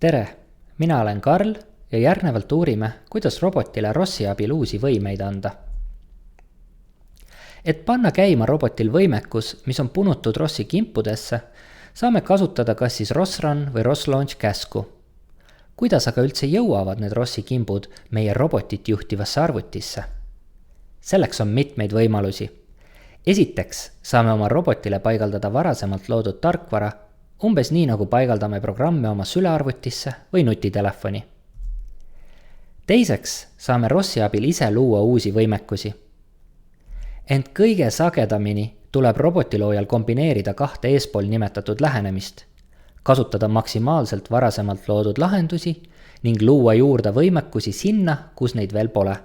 Tere, mina olen Karl ja järgnevalt uurime, kuidas robotile Rossi abil uusi võimeid anda. Et panna käima robotil võimekus, mis on punutud Rossi kimpudesse, saame kasutada kas siis ROS-Run või ROS-Launch käsku. Kuidas aga üldse jõuavad need Rossi kimbud meie robotit juhtivasse arvutisse? Selleks on mitmeid võimalusi. Esiteks saame oma robotile paigaldada varasemalt loodud tarkvara, umbes nii nagu paigaldame programme oma sülearvutisse või nutitelefoni. Teiseks saame Rossi abil ise luua uusi võimekusi. Ent kõige sagedamini tuleb robotiloojal kombineerida kahte eespool nimetatud lähenemist, kasutada maksimaalselt varasemalt loodud lahendusi ning luua juurde võimekusi sinna, kus neid veel pole.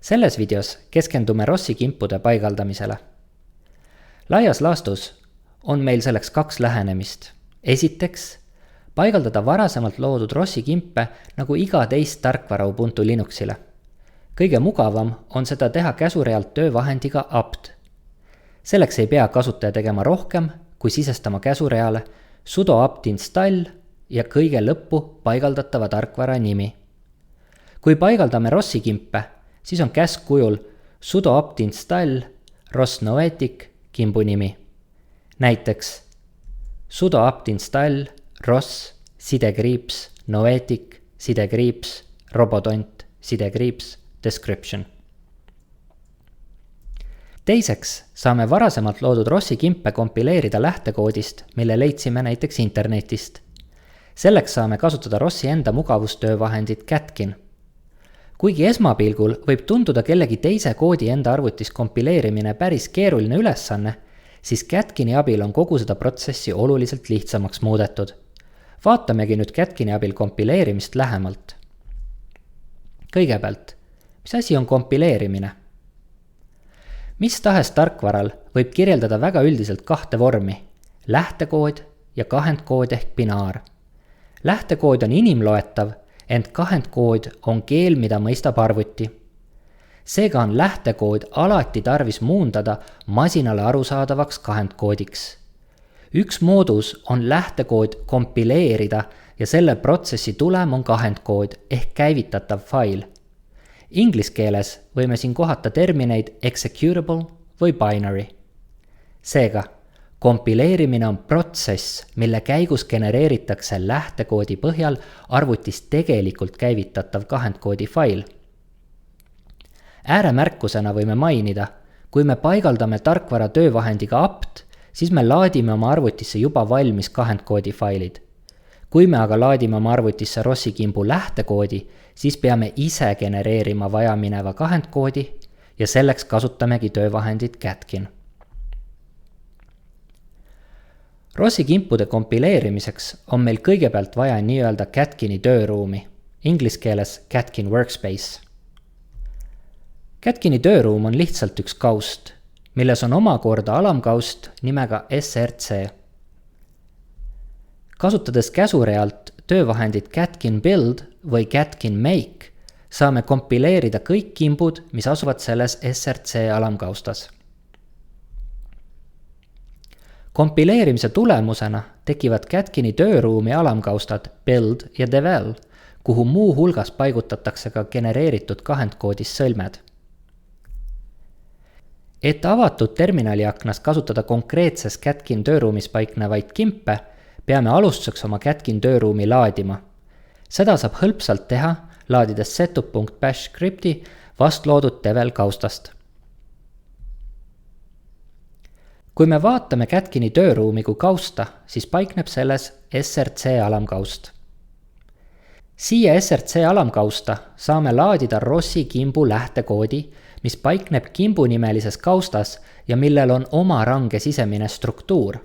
Selles videos keskendume Rossi kimpude paigaldamisele. Laias laastus on meil selleks kaks lähenemist. Esiteks, paigaldada varasemalt loodud Rossi kimpe nagu iga teist tarkvara Ubuntu Linuxile. Kõige mugavam on seda teha käsurealt töövahendiga apt. Selleks ei pea kasutaja tegema rohkem, kui sisestama käsureale sudo apt install ja kõige lõppu paigaldatava tarkvara nimi. Kui paigaldame Rossi kimpe, siis on käsk kujul sudo apt install ROS Noetic kimbu nimi. Näiteks sudo apt install ROS sidekriips Noetic sidekriips robotont sidekriips description. Teiseks saame varasemalt loodud Rossi kimpe kompileerida lähtekoodist, mille leidsime näiteks internetist. Selleks saame kasutada Rossi enda mugavustöövahendit Catkin. Kuigi esmapilgul võib tunduda kellegi teise koodi enda arvutis kompileerimine päris keeruline ülesanne, siis Catkini abil on kogu seda protsessi oluliselt lihtsamaks muudetud. Vaatamegi nüüd Catkini abil kompileerimist lähemalt. Kõigepealt, mis asi on kompileerimine? Mis tahes tarkvaral võib kirjeldada väga üldiselt kahte vormi, lähtekood ja kahendkood ehk binaar. Lähtekood on inimloetav, ent kahendkood on keel, mida mõistab arvuti. Seega on lähtekood alati tarvis muundada masinale arusaadavaks kahendkoodiks. Üks moodus on lähtekood kompileerida ja selle protsessi tulem on kahendkood ehk käivitatav fail. Inglis keeles võime siin kohata termineid executable või binary. Seega, kompileerimine on protsess, mille käigus genereeritakse lähtekoodi põhjal arvutis tegelikult käivitatav kahendkoodi fail. Ääremärkusena võime mainida, kui me paigaldame tarkvara töövahendiga apt, siis me laadime oma arvutisse juba valmis kahendkoodi failid. Kui me aga laadime oma arvutisse Rossi kimbu lähtekoodi, siis peame ise genereerima vajamineva kahendkoodi ja selleks kasutamegi töövahendit Catkin. Rossi kimpude kompileerimiseks on meil kõigepealt vaja nii-öelda Catkini tööruumi, inglis keeles Catkin Workspace. Catkini tööruum on lihtsalt üks kaust, milles on omakorda alamkaust nimega SRC. Kasutades käsurealt töövahendit Catkin Build või Catkin Make, saame kompileerida kõik kimbud, mis asuvad selles SRC alamkaustas. Kompileerimise tulemusena tekivad Catkini tööruumi alamkaustad Build ja Devel, kuhu muu hulgas paigutatakse ka genereeritud kahendkoodis sõlmed. Et avatud terminaliaknas kasutada konkreetses Catkin tööruumis paiknevaid kimpe, peame alustuseks oma Catkin tööruumi laadima. Seda saab hõlpsalt teha, laadides setup.bash skripti vastloodud Devel kaustast. Kui me vaatame Catkini tööruumi kui kausta, siis paikneb selles SRC alamkaust. Siia SRC alamkausta saame laadida Rossi kimbu lähtekoodi, mis paikneb kimbu nimelises kaustas ja millel on oma range sisemine struktuur.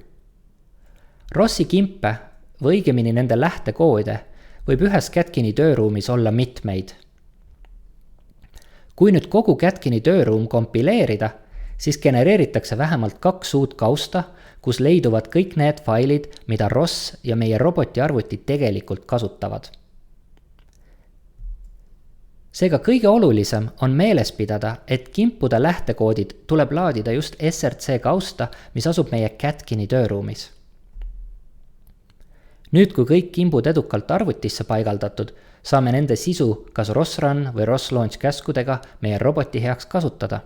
Rossi kimpe, või õigemini nende lähtekoode, võib ühes Catkini tööruumis olla mitmeid. Kui nüüd kogu Catkini tööruum kompileerida, siis genereeritakse vähemalt 2 uut kausta, kus leiduvad kõik need failid, mida ROS ja meie roboti arvuti tegelikult kasutavad. Seega kõige olulisem on meeles pidada, et kimpude lähtekoodid tuleb laadida just SRC kausta, mis asub meie Catkini tööruumis. nüüd, kui kõik kimbud edukalt arvutisse paigaldatud, saame nende sisu kas ROS Run või ROS Launch käskudega meie roboti heaks kasutada.